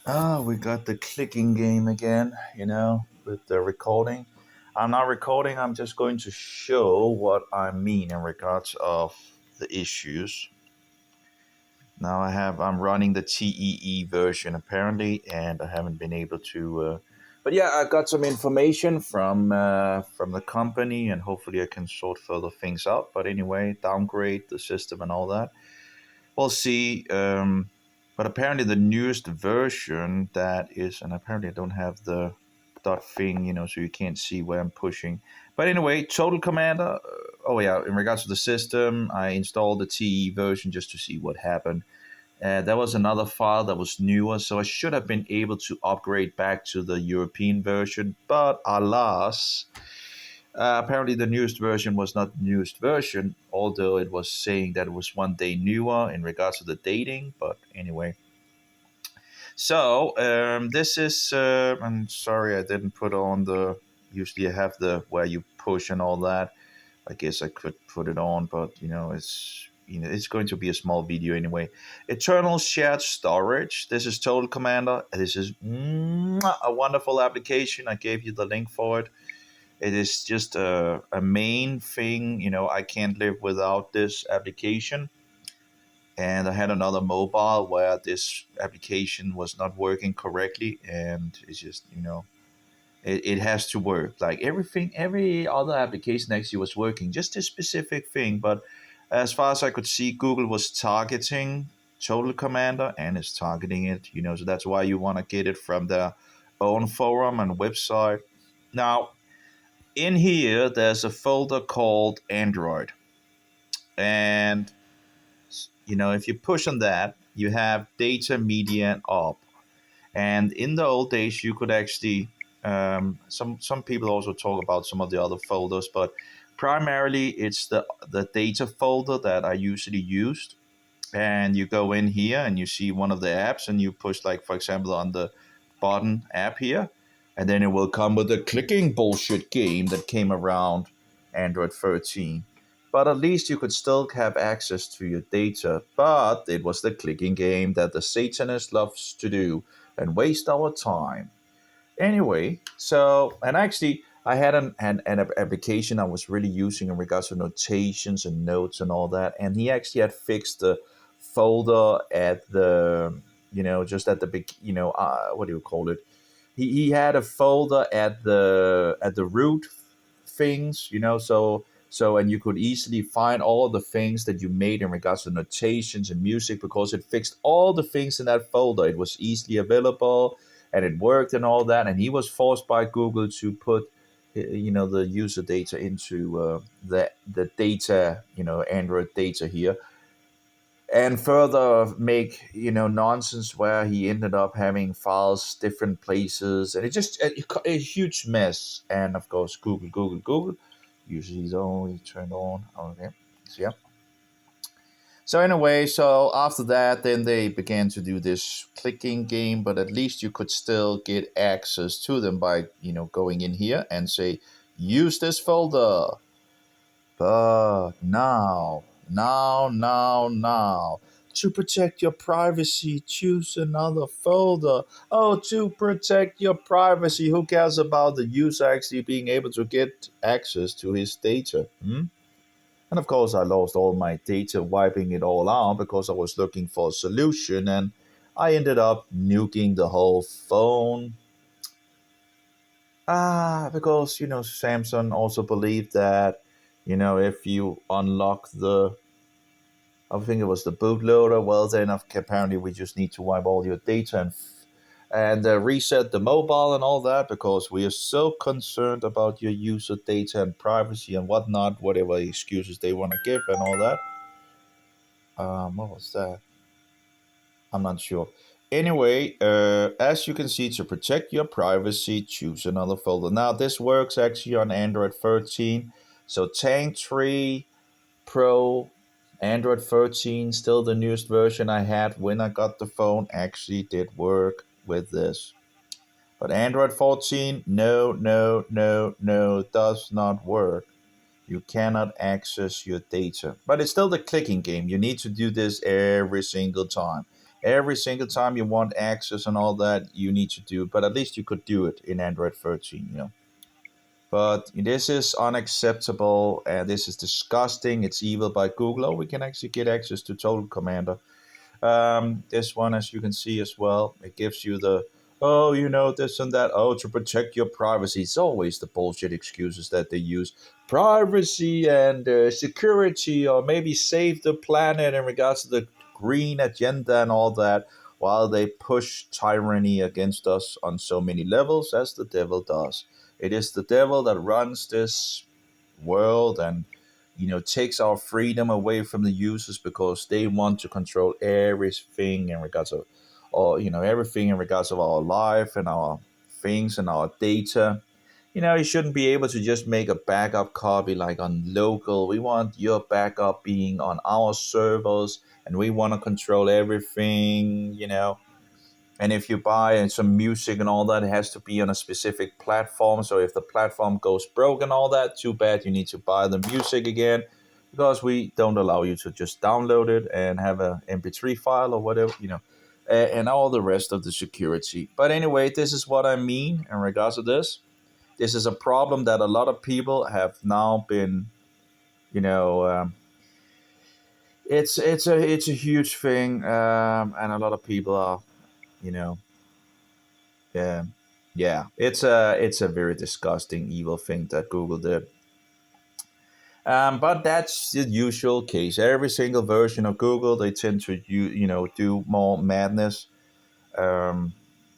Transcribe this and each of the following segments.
Ah, we got the clicking game again, with the recording. I'm not recording, I'm just going to show what I mean in regards of the issues. Now I'm running the TEE version apparently, and I haven't been able to. But yeah, I got some information from the company, and hopefully I can sort further things out. But anyway, downgrade the system and all that. We'll see. But apparently, the newest version that is, and apparently, I don't have the dot thing, so you can't see where I'm pushing. But anyway, Total Commander. Oh yeah, in regards to the system, I installed the TE version just to see what happened. There was another file that was newer, so I should have been able to upgrade back to the European version. But alas, apparently, the newest version was not the newest version, although it was saying that it was one day newer in regards to the dating. But anyway, so this is. I'm sorry, I didn't put on the. Usually, I have the where you push and all that. I guess I could put it on, but it's going to be a small video anyway. Eternal shared storage. This is Total Commander. This is a wonderful application. I gave you the link for it. It is just a main thing. I can't live without this application. And I had another mobile where this application was not working correctly, and it's just it has to work. Like everything, every other application actually was working, just this specific thing. But as far as I could see, Google was targeting Total Commander and is targeting it. So that's why you want to get it from their own forum and website. Now, in here, there's a folder called Android. And, if you push on that, you have data, media, and up. And in the old days, you could actually, some people also talk about some of the other folders, but primarily it's the data folder that I usually used. And you go in here and you see one of the apps and you push, like, for example, on the button app here, and then it will come with a clicking bullshit game that came around Android 13. But at least you could still have access to your data. But it was the clicking game that the Satanist loves to do and waste our time. Anyway, so, and actually, I had an application I was really using in regards to notations and notes and all that. And he actually had fixed the folder at the, just at the big, what do you call it? He had a folder at the root things, and you could easily find all the things that you made in regards to notations and music because it fixed all the things in that folder. It was easily available and it worked and all that. And he was forced by Google to put, the user data into the data, Android data here, and further make nonsense where he ended up having files different places, and it just a huge mess. And of course, Google usually is only turned on. Okay, so yeah. So anyway, so after that, then they began to do this clicking game, but at least you could still get access to them by going in here and say use this folder. But now, to protect your privacy, choose another folder. Oh, to protect your privacy, who cares about the user actually being able to get access to his data? And of course, I lost all my data, wiping it all out because I was looking for a solution, and I ended up nuking the whole phone. Because Samsung also believed that if you unlock I think it was the bootloader. Well, then apparently we just need to wipe all your data and reset the mobile and all that because we are so concerned about your user data and privacy and whatnot, whatever excuses they want to give and all that. What was that? I'm not sure. Anyway, as you can see, to protect your privacy, choose another folder. Now, this works actually on Android 13. So, Tank 3 Pro, Android 13, still the newest version I had when I got the phone, actually did work with this. But Android 14, no, no, no, no, does not work. You cannot access your data. But it's still the clicking game. You need to do this every single time. Every single time you want access and all that, you need to do it. But at least you could do it in Android 13. But this is unacceptable, and this is disgusting. It's evil by Google. Oh, we can actually get access to Total Commander. This one, as you can see as well, it gives you the, oh, this and that. Oh, to protect your privacy. It's always the bullshit excuses that they use. Privacy and security, or maybe save the planet in regards to the green agenda and all that, while they push tyranny against us on so many levels, as the devil does. It is the devil that runs this world and takes our freedom away from the users because they want to control everything in regards of, or everything in regards of our life and our things and our data. You shouldn't be able to just make a backup copy like on local. We want your backup being on our servers, and we want to control everything. And if you buy some music and all that, it has to be on a specific platform. So if the platform goes broke and all that, too bad, you need to buy the music again, because we don't allow you to just download it and have a MP3 file or whatever, and all the rest of the security. But anyway, this is what I mean in regards to this. This is a problem that a lot of people have now been, you know, it's a huge thing, and a lot of people are, you know, yeah, yeah. It's a very disgusting, evil thing that Google did. But that's the usual case. Every single version of Google, they tend to do more madness. Um,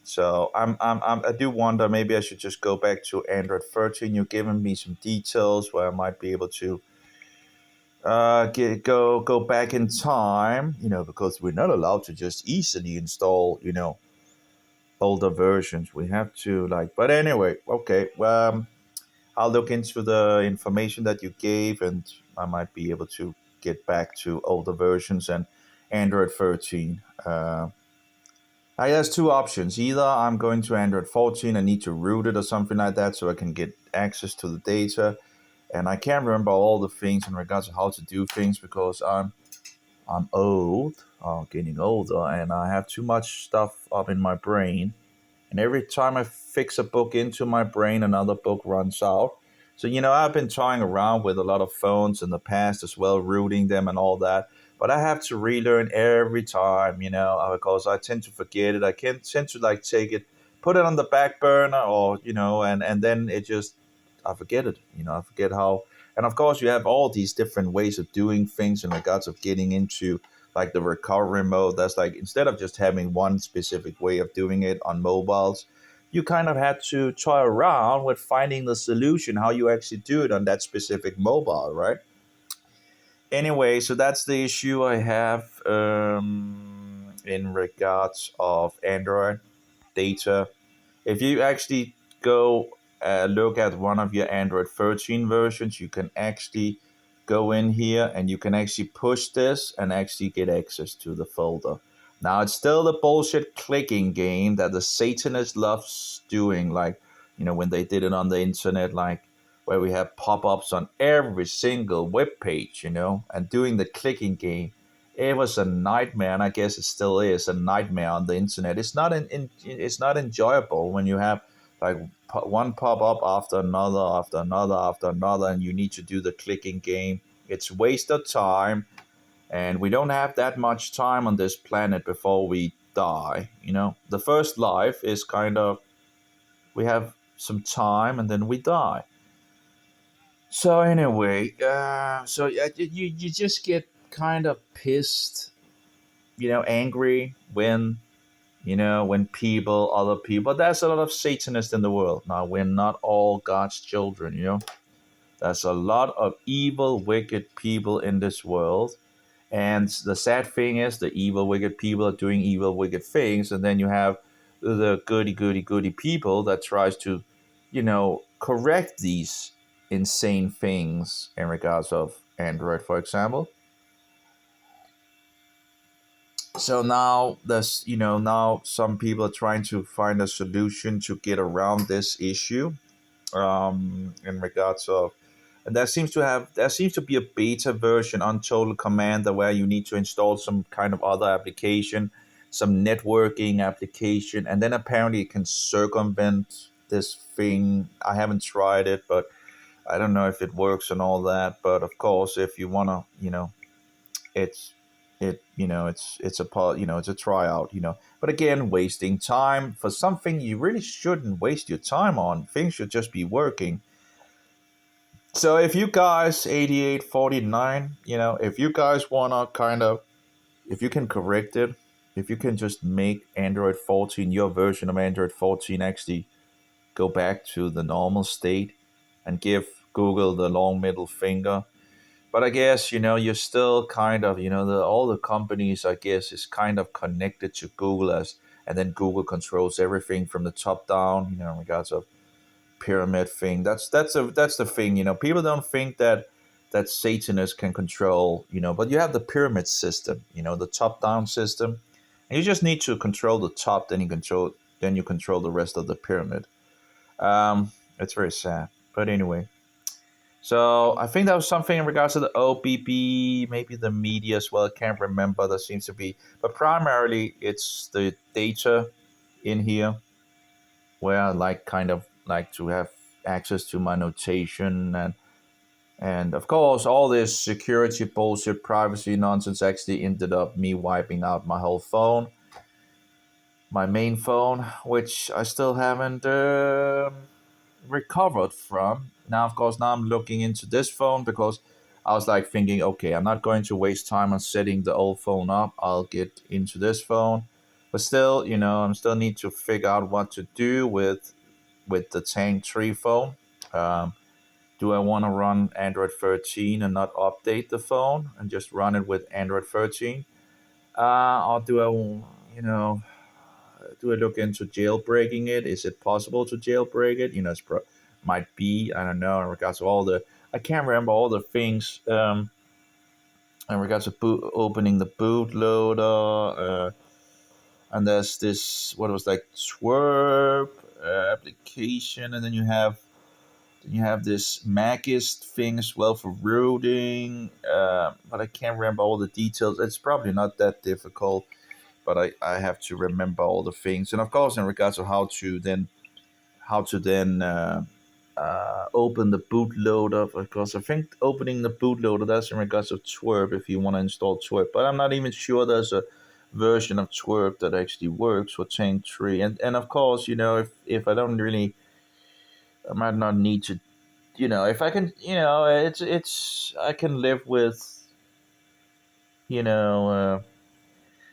so I do wonder, maybe I should just go back to Android 13. You've given me some details where I might be able to go back in time. Because we're not allowed to just easily install older versions. We have to but anyway, okay. I'll look into the information that you gave, and I might be able to get back to older versions and Android 13. I has two options. Either I'm going to Android 14 and need to root it or something like that so I can get access to the data. And I can't remember all the things in regards to how to do things because I'm old, getting older, and I have too much stuff up in my brain. And every time I fix a book into my brain, another book runs out. So, I've been trying around with a lot of phones in the past as well, rooting them and all that. But I have to relearn every time, because I tend to forget it. I can tend to take it, put it on the back burner, or, and then it just, I forget it. I forget how. And of course, you have all these different ways of doing things in regards of getting into the recovery mode. That's instead of just having one specific way of doing it on mobiles, you kind of had to try around with finding the solution, how you actually do it on that specific mobile, right? Anyway, so that's the issue I have in regards of Android data. If you actually go look at one of your Android 13 versions, you can actually go in here and you can actually push this and actually get access to the folder. Now, it's still the bullshit clicking game that the Satanist loves doing, when they did it on the internet, where we have pop-ups on every single web page, and doing the clicking game. It was a nightmare, and I guess it still is a nightmare on the internet. It's not enjoyable when you have one pop up after another, after another, after another, and you need to do the clicking game. It's waste of time, and we don't have that much time on this planet before we die. The first life is kind of, we have some time and then we die. So anyway, so yeah, you just get kind of pissed, angry when other people, there's a lot of Satanists in the world. Now, we're not all God's children. There's a lot of evil, wicked people in this world. And the sad thing is, the evil, wicked people are doing evil, wicked things. And then you have the goody, goody, goody people that tries to, correct these insane things in regards of Android, for example. So now now some people are trying to find a solution to get around this issue, in regards of, and there seems to be a beta version on Total Commander where you need to install some kind of other application some networking application, and then apparently it can circumvent this thing. I haven't tried it, but I don't know if it works and all that. But of course, if you wanna, it's it's a part, it's a tryout, but again, wasting time for something you really shouldn't waste your time on. Things should just be working. So if you guys 8849, if you guys wanna kind of, if you can correct it, if you can just make Android 14, your version of Android 14 actually go back to the normal state and give Google the long middle finger. But I guess, you're still kind of, all the companies, I guess, is kind of connected to Google, and then Google controls everything from the top down, in regards of pyramid thing. That's the thing, people don't think that Satanists can control, but you have the pyramid system, the top down system, and you just need to control the top, then you control the rest of the pyramid. It's very sad, but anyway. So I think that was something in regards to the OBB, maybe the media as well. I can't remember. There seems to be, but primarily it's the data in here where I kind of like to have access to my notation, and of course all this security bullshit, privacy nonsense actually ended up me wiping out my whole phone, my main phone, which I still haven't recovered from. Now, of course, now I'm looking into this phone because I was like thinking, okay, I'm not going to waste time on setting the old phone up. I'll get into this phone, but still, I'm still need to figure out what to do with the Tank 3 phone. Um, do I want to run Android 13 and not update the phone and just run it with Android 13? Or do I look into jailbreaking it? Is it possible to jailbreak it? Might be. I don't know. In regards to I can't remember all the things. In regards to opening the bootloader, and there's this what was like Twerp application, and then you have this Magist thing as well for rooting. But I can't remember all the details. It's probably not that difficult, but I have to remember all the things. And of course, in regards to how to then open the bootloader. Of course, I think opening the bootloader, that's in regards to Twerp if you want to install Twerp. But I'm not even sure there's a version of Twerp that actually works for Tank 3. And of course, if I don't really, I might not need to, if I can, I can live with, you know,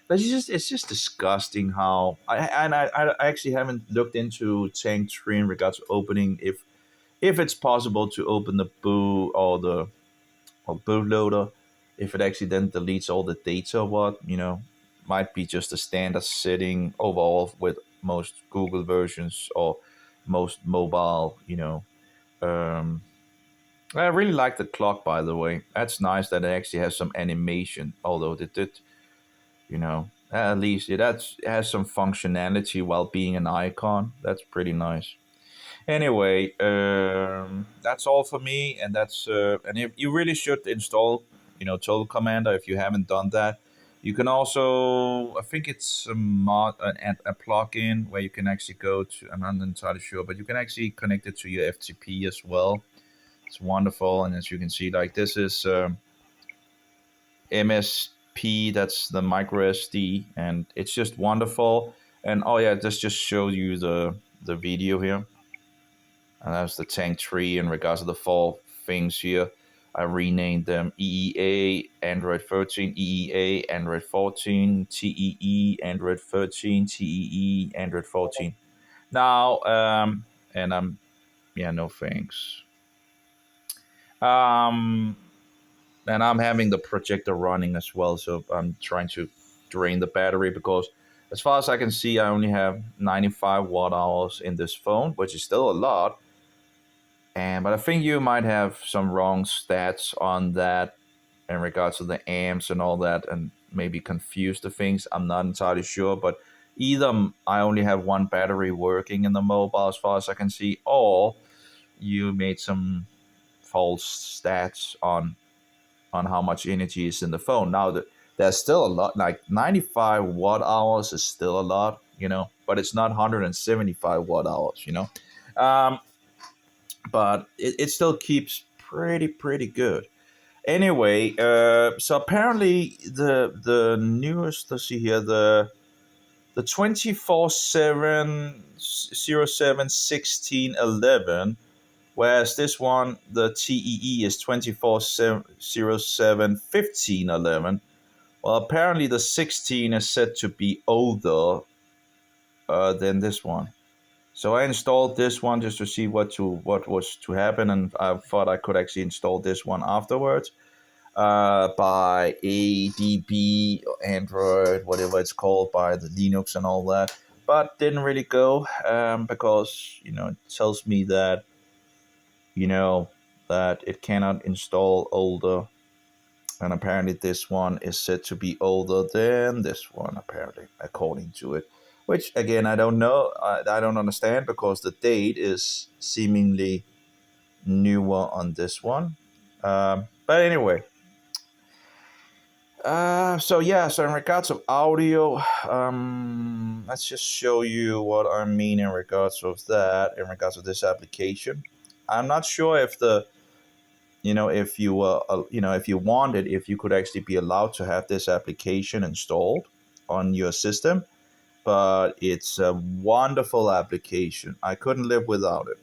but it's just disgusting how I actually haven't looked into Tank 3 in regards to opening, if it's possible to open the boot or bootloader, if it actually then deletes all the data. What might be just a standard setting overall with most Google versions or most mobile. Um, I really like the clock, by the way. That's nice that it actually has some animation, although it did, at least it has some functionality while being an icon. That's pretty nice. Anyway, that's all for me, and and if you really should install, Total Commander if you haven't done that. You can also, I think it's a mod, a plugin where you can actually go to. I'm not entirely sure, but you can actually connect it to your FTP as well. It's wonderful, and as you can see, like this is MSP. That's the micro SD, and it's just wonderful. And oh yeah, this just shows you the video here. And that's the Tank 3 in regards to the four things here. I renamed them EEA, Android 13, EEA, Android 14, TEE, Android 13, TEE, Android 14. Now, and yeah, no thanks. And I'm having the projector running as well, so I'm trying to drain the battery because as far as I can see, I only have 95 watt hours in this phone, which is still a lot. But I think you might have some wrong stats on that in regards to the amps and all that, and maybe confuse the things. I'm not entirely sure, but either I only have one battery working in the mobile as far as I can see, or you made some false stats on how much energy is in the phone. Now, there's still a lot. Like 95 watt hours is still a lot, but it's not 175 watt hours, um, but it still keeps pretty good. Anyway, so apparently the newest, let's see here, the 24/7/07/16/11, whereas this one, the TEE, is 24/7/07/15/11. Well, apparently the 16 is said to be older than this one. So I installed this one just to see what was to happen, and I thought I could actually install this one afterwards by ADB, Android, whatever it's called, by the Linux and all that. But didn't really go because it tells me that that it cannot install older, and apparently this one is said to be older than this one, apparently, according to it. Which again, I don't know. I don't understand because the date is seemingly newer on this one. But anyway. So in regards of audio, let's just show you what I mean in regards of that, in regards of this application. I'm not sure if if you if you could actually be allowed to have this application installed on your system, but it's a wonderful application. I couldn't live without it.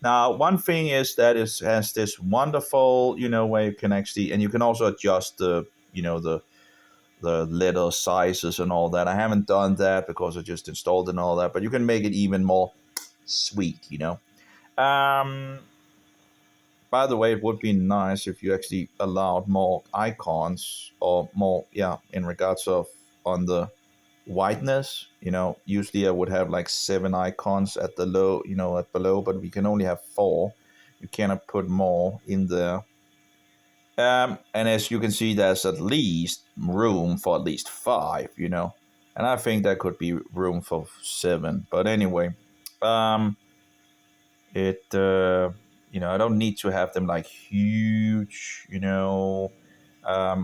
Now, one thing is that it has this wonderful, where you can actually, and you can also adjust the letter sizes and all that. I haven't done that because I just installed it and all that, but you can make it even more sweet, By the way, it would be nice if you actually allowed more icons, or more, in regards of on the whiteness. Usually I would have like 7 icons at the low, at below, but we can only have 4. You cannot put more in there. And as you can see, there's at least room for at least 5, and I think there could be room for 7. But anyway, I don't need to have them like huge,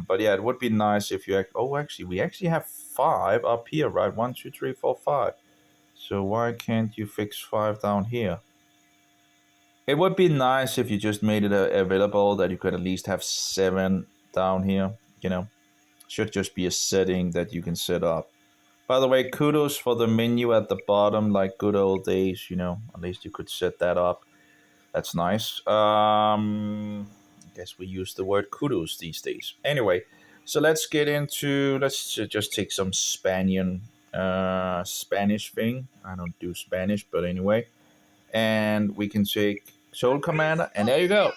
but yeah, it would be nice if you actually we actually have 5 up here, right? 1, 2, 3, 4, 5. So why can't you fix 5 down here? It would be nice if you just made it available that you could at least have 7 down here, Should just be a setting that you can set up. By the way, kudos for the menu at the bottom, like good old days, At least you could set that up. That's nice. I guess we use the word kudos these days. Anyway, so let's just take some Spanish thing. I don't do Spanish, but anyway. And we can take Soul Commander, and there you go.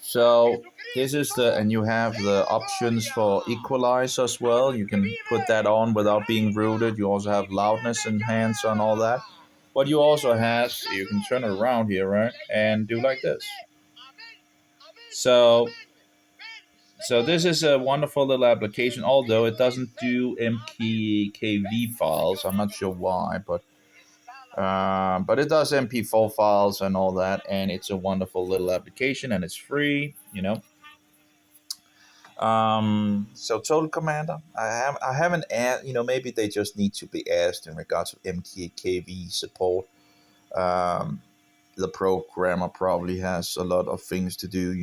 So this is and you have the options for equalize as well. You can put that on without being rooted. You also have loudness enhance and all that. What you also have, you can turn it around here, right, and do like this. So this is a wonderful little application, although it doesn't do MKV files. I'm not sure why, but it does MP4 files and all that, and it's a wonderful little application, and it's free, So Total Commander, I haven't asked, maybe they just need to be asked in regards to MKV support. The programmer probably has a lot of things to do,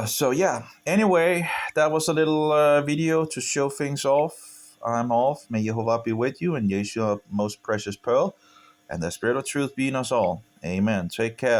So yeah, anyway, that was a little video to show things off. I'm off. May Jehovah be with you, and Yeshua, most precious pearl, and the spirit of truth be in us all. Amen. Take care.